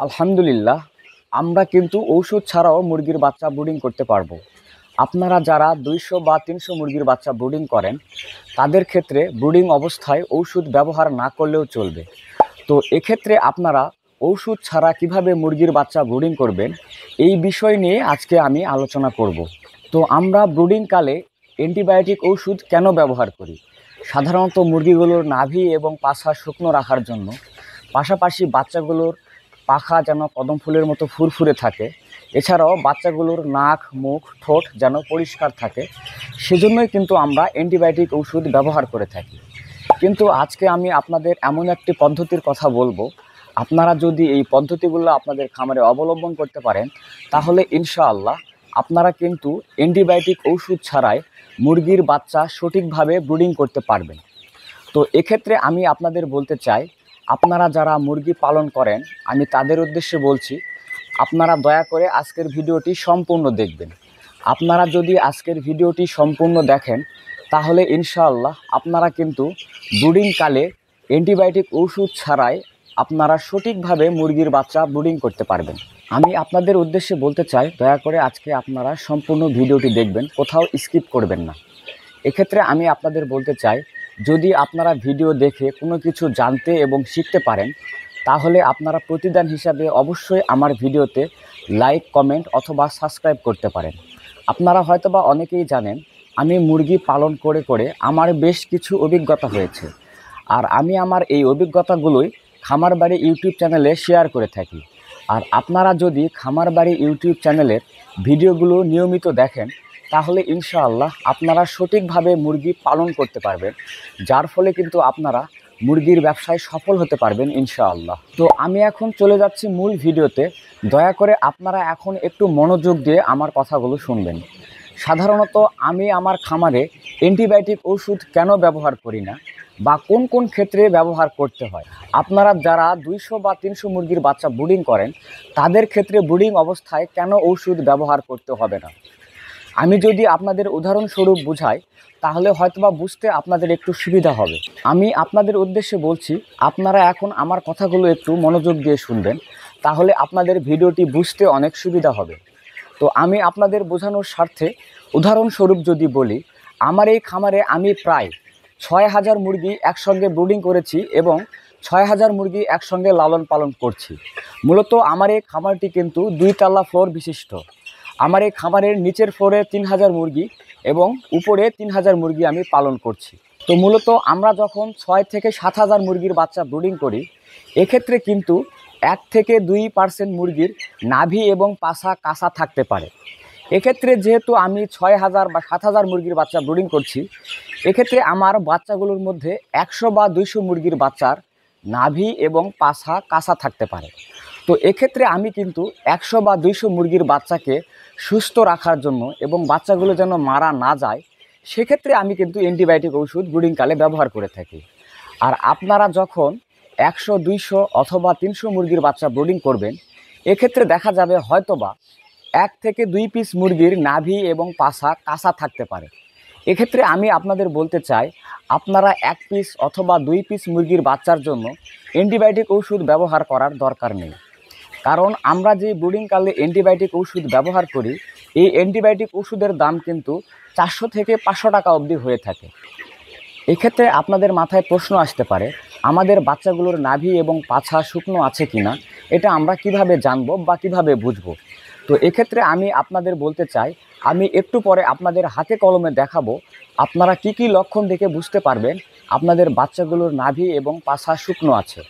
আলহামদুলিল্লাহ, আমরা কিন্তু ঔষধ ছাড়াও মুরগির বাচ্চা ব্রুডিং করতে পারবো। আপনারা যারা 200 বা 300 মুরগির বাচ্চা ব্রুডিং করেন, তাদের ক্ষেত্রে ব্রুডিং অবস্থায় ঔষধ ব্যবহার না করলেও চলবে। তো এক্ষেত্রে আপনারা ঔষধ ছাড়া কিভাবে মুরগির বাচ্চা ব্রুডিং করবেন, এই বিষয় নিয়ে আজকে আমি আলোচনা করব। তো আমরা ব্রুডিংকালে অ্যান্টিবায়োটিক ওষুধ কেন ব্যবহার করি? সাধারণত মুরগিগুলোর নাভি এবং পাছা শুকনো রাখার জন্য, পাশাপাশি বাচ্চাগুলোর পাখা যেন কদম ফুলের মতো ফুরফুরে থাকে, এছাড়াও বাচ্চাগুলোর নাক, মুখ, ঠোঁট যেন পরিষ্কার থাকে, সেজন্যই কিন্তু আমরা অ্যান্টিবায়োটিক ওষুধ ব্যবহার করে থাকি। কিন্তু আজকে আমি আপনাদের এমন একটি পদ্ধতির কথা বলবো, আপনারা যদি এই পদ্ধতিগুলো আপনাদের খামারে অবলম্বন করতে পারেন, তাহলে ইনশাআল্লাহ আপনারা কিন্তু অ্যান্টিবায়োটিক ওষুধ ছাড়াই মুরগির বাচ্চা সঠিকভাবে ব্রুডিং করতে পারবেন। তো এক্ষেত্রে আমি আপনাদের বলতে চাই, আপনারা যারা মুরগি পালন করেন, আমি তাদের উদ্দেশ্যে বলছি, আপনারা দয়া করে আজকের ভিডিওটি সম্পূর্ণ দেখবেন। আপনারা যদি আজকের ভিডিওটি সম্পূর্ণ দেখেন, তাহলে ইনশাআল্লাহ আপনারা কিন্তু ব্রুডিংকালে অ্যান্টিবায়োটিক ওষুধ ছাড়াই আপনারা সঠিকভাবে মুরগির বাচ্চা ব্রুডিং করতে পারবেন। আমি আপনাদের উদ্দেশ্যে বলতে চাই, দয়া করে আজকে আপনারা সম্পূর্ণ ভিডিওটি দেখবেন, কোথাও স্কিপ করবেন না। এক্ষেত্রে আমি আপনাদের বলতে চাই, যদি আপনারা ভিডিও দেখে কোনো কিছু জানতে এবং শিখতে পারেন, তাহলে আপনারা প্রতিদান হিসাবে অবশ্যই আমার ভিডিওতে লাইক, কমেন্ট অথবা সাবস্ক্রাইব করতে পারেন। আপনারা হয়তোবা অনেকেই জানেন, আমি মুরগি পালন করে করে আমার বেশ কিছু অভিজ্ঞতা হয়েছে, আর আমি আমার এই অভিজ্ঞতাগুলোই খামার বাড়ি ইউটিউব চ্যানেলে শেয়ার করে থাকি। আর আপনারা যদি খামার বাড়ি ইউটিউব চ্যানেলের ভিডিওগুলো নিয়মিত দেখেন, তাহলে ইনশাআল্লাহ আপনারা সঠিকভাবে মুরগি পালন করতে পারবেন, যার ফলে কিন্তু আপনারা মুরগির ব্যবসায় সফল হতে পারবেন ইনশাআল্লাহ। তো আমি এখন চলে যাচ্ছি মূল ভিডিওতে। দয়া করে আপনারা এখন একটু মনোযোগ দিয়ে আমার কথাগুলো শুনবেন। সাধারণত আমি আমার খামারে অ্যান্টিবায়োটিক ওষুধ কেন ব্যবহার করি না, বা কোন কোন ক্ষেত্রে ব্যবহার করতে হয়। আপনারা যারা 200 বা 300 মুরগির বাচ্চা ব্রুডিং করেন, তাদের ক্ষেত্রে ব্রুডিং অবস্থায় কেন ওষুধ ব্যবহার করতে হবে না, আমি যদি আপনাদের উদাহরণস্বরূপ বুঝাই, তাহলে হয়তোবা বুঝতে আপনাদের একটু সুবিধা হবে। আমি আপনাদের উদ্দেশ্যে বলছি, আপনারা এখন আমার কথাগুলো একটু মনোযোগ দিয়ে শুনবেন, তাহলে আপনাদের ভিডিওটি বুঝতে অনেক সুবিধা হবে। তো আমি আপনাদের বোঝানোর স্বার্থে উদাহরণস্বরূপ যদি বলি, আমার এই খামারে আমি প্রায় 6000 মুরগি একসঙ্গে ব্রুডিং করেছি এবং 6000 মুরগি একসঙ্গে লালন পালন করছি। মূলত আমার এই খামারটি কিন্তু 2 তলা ফ্লোর বিশিষ্ট। আমার এই খামারের নিচের ফ্লোরে 3000 মুরগি এবং উপরে 3000 মুরগি আমি পালন করছি। তো মূলত আমরা যখন 6 থেকে 7000 মুরগির বাচ্চা ব্রুডিং করি, এক্ষেত্রে কিন্তু 1 থেকে 2% মুরগির নাভি এবং পাছা কাঁচা থাকতে পারে। এক্ষেত্রে যেহেতু আমি 6000 বা 7000 মুরগির বাচ্চা ব্রুডিং করছি, এক্ষেত্রে আমার বাচ্চাগুলোর মধ্যে 100 বা 200 মুরগির বাচ্চার নাভি এবং পাছা কাঁচা থাকতে পারে। তো এক্ষেত্রে আমি কিন্তু 100 বা 200 মুরগির বাচ্চাকে সুস্থ রাখার জন্য এবং বাচ্চাগুলো যেন মারা না যায়, সেক্ষেত্রে আমি কিন্তু অ্যান্টিবায়োটিক ওষুধ ব্রুডিংকালে ব্যবহার করে থাকি। আর আপনারা যখন 100, 200 অথবা 300 মুরগির বাচ্চা ব্রুডিং করবেন, এক্ষেত্রে দেখা যাবে হয়তোবা 1 থেকে 2 পিস মুরগির নাভি এবং পাছা কাঁচা থাকতে পারে। এক্ষেত্রে আমি আপনাদের বলতে চাই, আপনারা 1 পিস অথবা 2 পিস মুরগির বাচ্চার জন্য অ্যান্টিবায়োটিক ওষুধ ব্যবহার করার দরকার নেই। কারণ আমরা যে ব্রুডিংকালে অ্যান্টিবায়োটিক ওষুধ ব্যবহার করি, এই অ্যান্টিবায়োটিক ওষুধের দাম কিন্তু 400 থেকে 500 টাকা অবধি হয়ে থাকে। এক্ষেত্রে আপনাদের মাথায় প্রশ্ন আসতে পারে, আমাদের বাচ্চাগুলোর নাভি এবং পাছা শুকনো আছে কিনা, এটা আমরা কিভাবে জানবো বা কিভাবে বুঝবো? তো এক্ষেত্রে আমি আপনাদের বলতে চাই, আমি একটু পরে আপনাদের হাতে কলমে দেখাবো আপনারা কি কি লক্ষণ দেখে বুঝতে পারবেন আপনাদের বাচ্চাগুলোর নাভি এবং পাছা শুকনো আছে।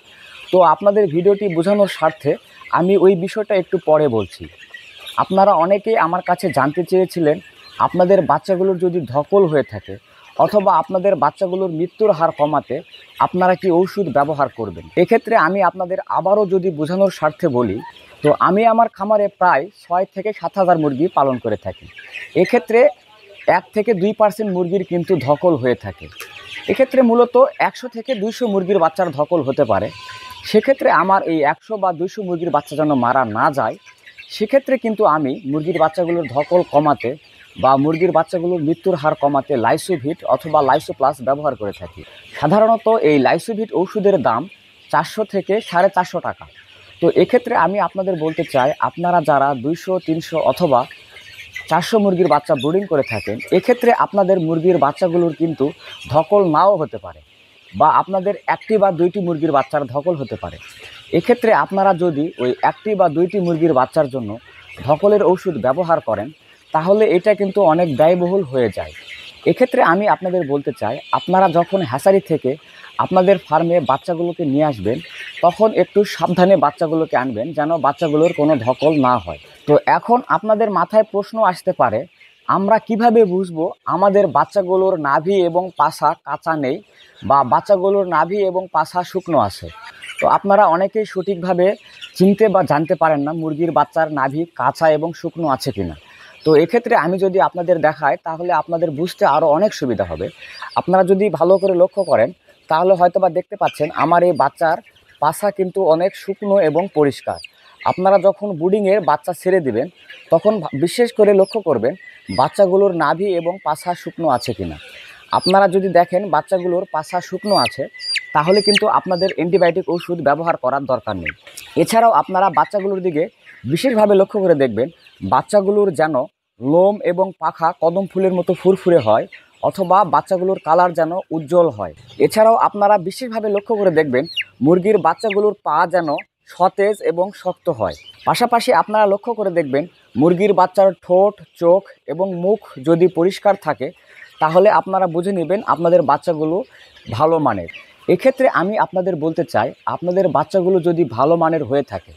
তো আপনাদের ভিডিওটি বোঝানোর স্বার্থে আমি ওই বিষয়টা একটু পরে বলছি। আপনারা অনেকেই আমার কাছে জানতে চেয়েছিলেন, আপনাদের বাচ্চাগুলোর যদি ধকল হয়ে থাকে অথবা আপনাদের বাচ্চাগুলোর মৃত্যুর হার কমাতে আপনারা কি ওষুধ ব্যবহার করবেন। এক্ষেত্রে আমি আপনাদের আবারও যদি বোঝানোর স্বার্থে বলি, তো আমি আমার খামারে প্রায় 6 থেকে 7000 মুরগি পালন করে থাকি। এক্ষেত্রে 1 থেকে 2% মুরগির কিন্তু ধকল হয়ে থাকে। এক্ষেত্রে মূলত 100 থেকে 200 মুরগির বাচ্চার ধকল হতে পারে। সেক্ষেত্রে আমার এই 100 বা 200 মুরগির বাচ্চা যেন মারা না যায়, সেক্ষেত্রে কিন্তু আমি মুরগির বাচ্চাগুলোর ধকল কমাতে বা মুরগির বাচ্চাগুলোর মৃত্যুর হার কমাতে লাইসোভিট অথবা লাইসো প্লাস ব্যবহার করে থাকি। সাধারণত এই লাইসোভিট ওষুধের দাম 400 থেকে 450 টাকা। তো এক্ষেত্রে আমি আপনাদের বলতে চাই, আপনারা যারা 200, 300 অথবা 400 মুরগির বাচ্চা ব্রুডিং করে থাকেন, এক্ষেত্রে আপনাদের মুরগির বাচ্চাগুলোর কিন্তু ধকল নাও হতে পারে, বা আপনাদের 1টি বা 2টি মুরগির বাচ্চার ধকল হতে পারে। এক্ষেত্রে আপনারা যদি ওই 1টি বা 2টি মুরগির বাচ্চার জন্য ধকলের ওষুধ ব্যবহার করেন, তাহলে এটা কিন্তু অনেক ব্যয়বহুল হয়ে যায়। এক্ষেত্রে আমি আপনাদের বলতে চাই, আপনারা যখন হ্যাচারি থেকে আপনাদের ফার্মে বাচ্চাগুলোকে নিয়ে আসবেন, তখন একটু সাবধানে বাচ্চাগুলোকে আনবেন, যেন বাচ্চাগুলোর কোনো ধকল না হয়। তো এখন আপনাদের মাথায় প্রশ্ন আসতে পারে, আমরা কিভাবে বুঝবো আমাদের বাচ্চাগুলোর নাভি এবং পাছা কাঁচা নেই, বা বাচ্চাগুলোর নাভি এবং পাছা শুকনো আছে? তো আপনারা অনেকেই সঠিকভাবে চিনতে বা জানতে পারেন না মুরগির বাচ্চার নাভি কাঁচা এবং শুকনো আছে কিনা। তো এক্ষেত্রে আমি যদি আপনাদের দেখাই, তাহলে আপনাদের বুঝতে আরও অনেক সুবিধা হবে। আপনারা যদি ভালো করে লক্ষ্য করেন, তাহলে হয়তো বা দেখতে পাচ্ছেন আমার এই বাচ্চার পাছা কিন্তু অনেক শুকনো এবং পরিষ্কার। আপনারা যখন ব্রুডিংয়ের বাচ্চা ছেড়ে দিবেন, তখন বিশেষ করে লক্ষ্য করবেন বাচ্চাগুলোর নাভি এবং পাছা শুকনো আছে কিনা। আপনারা যদি দেখেন বাচ্চাগুলোর পাছা শুকনো আছে, তাহলে কিন্তু আপনাদের অ্যান্টিবায়োটিক ওষুধ ব্যবহার করার দরকার নেই। এছাড়াও আপনারা বাচ্চাগুলোর দিকে বিশেষভাবে লক্ষ্য করে দেখবেন, বাচ্চাগুলোর যেন লোম এবং পাখা কদম ফুলের মতো ফুরফুরে হয়, অথবা বাচ্চাগুলোর কালার যেন উজ্জ্বল হয়। এছাড়াও আপনারা বিশেষভাবে লক্ষ্য করে দেখবেন মুরগির বাচ্চাগুলোর পা যেন সতেজ এবং শক্ত হয়। পাশাপাশি আপনারা লক্ষ্য করে দেখবেন মুরগির বাচ্চার ঠোঁট, চোখ এবং মুখ যদি পরিষ্কার থাকে, তাহলে আপনারা বুঝে নেবেন আপনাদের বাচ্চাগুলো ভালো মানের। এক্ষেত্রে আমি আপনাদের বলতে চাই, আপনাদের বাচ্চাগুলো যদি ভালো মানের হয়ে থাকে,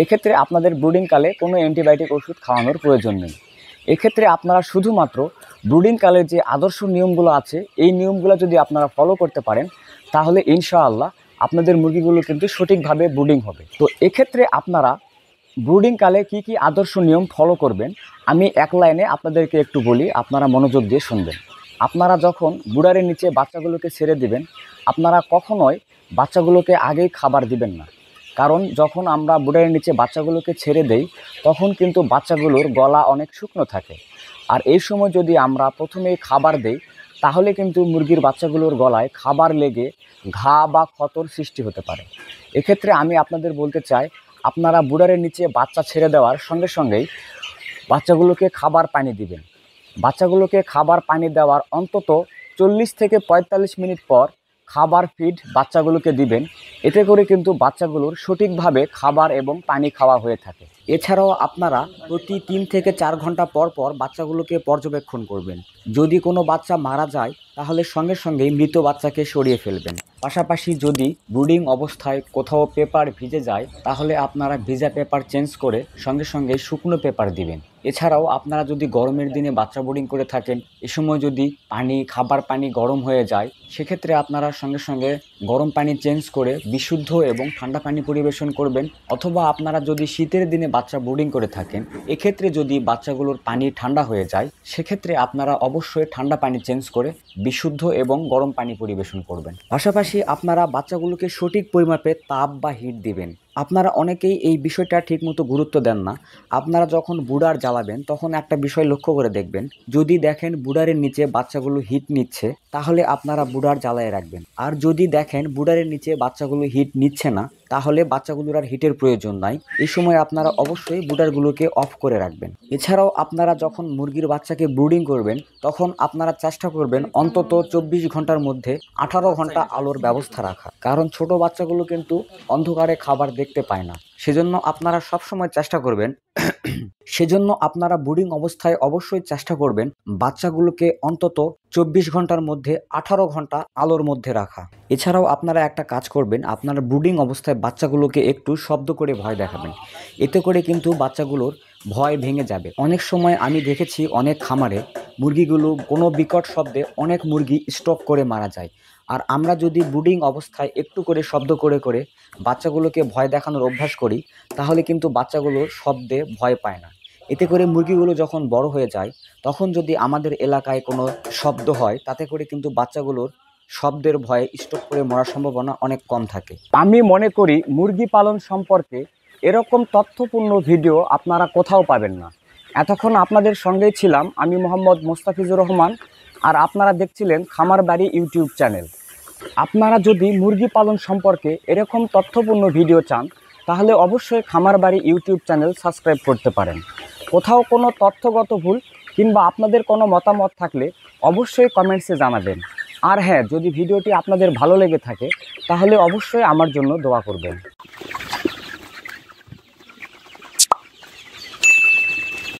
এক্ষেত্রে আপনাদের ব্রুডিংকালে কোনো অ্যান্টিবায়োটিক ওষুধ খাওয়ানোর প্রয়োজন নেই। এক্ষেত্রে আপনারা শুধুমাত্র ব্রুডিংকালে যে আদর্শ নিয়মগুলো আছে, এই নিয়মগুলো যদি আপনারা ফলো করতে পারেন, তাহলে ইনশাআল্লাহ আপনাদের মুরগিগুলো কিন্তু সঠিকভাবে ব্রুডিং হবে। তো এক্ষেত্রে আপনারা ব্রুডিংকালে কি কি আদর্শ নিয়ম ফলো করবেন, আমি এক লাইনে আপনাদেরকে একটু বলি, আপনারা মনোযোগ দিয়ে শুনবেন। আপনারা যখন বুড়ারের নিচে বাচ্চাগুলোকে ছেড়ে দিবেন, আপনারা কখনোই বাচ্চাগুলোকে আগেই খাবার দিবেন না। কারণ যখন আমরা বুড়ারের নিচে বাচ্চাগুলোকে ছেড়ে দেই, তখন কিন্তু বাচ্চাগুলোর গলা অনেক শুকনো থাকে। আর এই সময় যদি আমরা প্রথমেই খাবার দেই, তাহলে কিন্তু মুরগির বাচ্চাগুলোর গলায় খাবার লেগে ঘা বা ক্ষতর সৃষ্টি হতে পারে। এক্ষেত্রে আমি আপনাদের বলতে চাই, আপনারা বুড়ারের নিচে বাচ্চা ছেড়ে দেওয়ার সঙ্গে সঙ্গেই বাচ্চাগুলোকে খাবার পানি দিবেন। বাচ্চাগুলোকে খাবার পানি দেওয়ার অন্তত 40 থেকে 45 মিনিট পর খাবার ফিড বাচ্চাগুলোকে দিবেন। এতে করে কিন্তু বাচ্চাগুলোর সঠিকভাবে খাবার এবং পানি খাওয়া হয়ে থাকে। এছাড়াও আপনারা প্রতি 3 থেকে 4 ঘন্টা পর পর বাচ্চাগুলোকে পর্যবেক্ষণ করবেন। যদি কোনো বাচ্চা মারা যায়, তাহলে সঙ্গে সঙ্গেই মৃত বাচ্চাকে সরিয়ে ফেলবেন। পাশাপাশি যদি ব্রুডিং অবস্থায় কোথাও পেপার ভিজে যায়, তাহলে আপনারা ভিজা পেপার চেঞ্জ করে সঙ্গে সঙ্গে শুকনো পেপার দিবেন। এছাড়াও আপনারা যদি গরমের দিনে বাচ্চা ব্রুডিং করে থাকেন, এ সময় যদি খাবার পানি গরম হয়ে যায়, সেক্ষেত্রে আপনারা সঙ্গে সঙ্গে গরম পানি চেঞ্জ করে বিশুদ্ধ এবং ঠান্ডা পানি পরিবেশন করবেন। অথবা আপনারা যদি শীতের দিনে বাচ্চা ব্রুডিং করে থাকেন, এক্ষেত্রে যদি বাচ্চাগুলোর পানি ঠান্ডা হয়ে যায়, সেক্ষেত্রে আপনারা অবশ্যই ঠান্ডা পানি চেঞ্জ করে বিশুদ্ধ এবং গরম পানি পরিবেশন করবেন। পাশাপাশি আপনারা বাচ্চাগুলোকে সঠিক পরিমাপে তাপ বা হিট দিবেন। আপনারা অনেকেই এই বিষয়টা ঠিকমতো গুরুত্ব দেন না। আপনারা যখন বুডার জ্বালাবেন, তখন একটা বিষয় লক্ষ্য করে দেখবেন, যদি দেখেন বুডারের নিচে বাচ্চাগুলো হিট নিচ্ছে, তাহলে আপনারা বুডার জ্বালায় রাখবেন। আর যদি দেখেন বুডারের নিচে বাচ্চাগুলো হিট নিচ্ছে না, তাহলে বাচ্চাগুলোর আর হিটের প্রয়োজন নাই। এই সময় আপনারা অবশ্যই বুডারগুলোকে অফ করে রাখবেন। এছাড়াও আপনারা যখন মুরগির বাচ্চাকে ব্রুডিং করবেন, তখন আপনারা চেষ্টা করবেন অন্তত 24 ঘন্টার মধ্যে 18 ঘন্টা আলোর ব্যবস্থা রাখা। কারণ ছোট বাচ্চাগুলো কিন্তু অন্ধকারে খাবার দেখতে পায় না। সেজন্য আপনারা সবসময় চেষ্টা করবেন সেজন্য আপনারা ব্রুডিং অবস্থায় অবশ্যই চেষ্টা করবেন বাচ্চাগুলোকে অন্তত 24 ঘন্টার মধ্যে 18 ঘন্টা আলোর মধ্যে রাখা। এছাড়াও আপনারা একটা কাজ করবেন, আপনারা ব্রুডিং অবস্থায় বাচ্চাগুলোকে একটু শব্দ করে ভয় দেখাবেন। এতে করে কিন্তু বাচ্চাগুলোর ভয় ভেঙে যাবে। অনেক সময় আমি দেখেছি অনেক খামারে মুরগিগুলো কোনো বিকট শব্দে অনেক মুরগি স্ট্রোক করে মারা যায়। আর আমরা যদি ব্রুডিং অবস্থায় একটু করে শব্দ করে করে বাচ্চাগুলোকে ভয় দেখানোর অভ্যাস করি, তাহলে কিন্তু বাচ্চাগুলো শব্দে ভয় পায় না। এতে করে মুরগিগুলো যখন বড় হয়ে যায়, তখন যদি আমাদের এলাকায় কোনো শব্দ হয়, তাতে করে কিন্তু বাচ্চাগুলোর শব্দের ভয়ে স্ট্রোক করে মরার সম্ভাবনা অনেক কম থাকে। আমি মনে করি মুরগি পালন সম্পর্কে এরকম তথ্যপূর্ণ ভিডিও আপনারা কোথাও পাবেন না। এতক্ষণ আপনাদের সঙ্গেই ছিলাম আমি মোহাম্মদ মোস্তাফিজুর রহমান, আর আপনারা দেখছিলেন খামার বাড়ি ইউটিউব চ্যানেল। আপনারা যদি মুরগি পালন সম্পর্কে এরকম তথ্যপূর্ণ ভিডিও চান, তাহলে অবশ্যই খামার বাড়ি ইউটিউব চ্যানেল সাবস্ক্রাইব করতে পারেন। কোথাও কোনো তথ্যগত ভুল কিংবা আপনাদের কোনো মতামত থাকলে অবশ্যই কমেন্টসে জানাবেন। আর হ্যাঁ, যদি ভিডিওটি আপনাদের ভালো লেগে থাকে তাহলে অবশ্যই আমার জন্য দোয়া করবেন।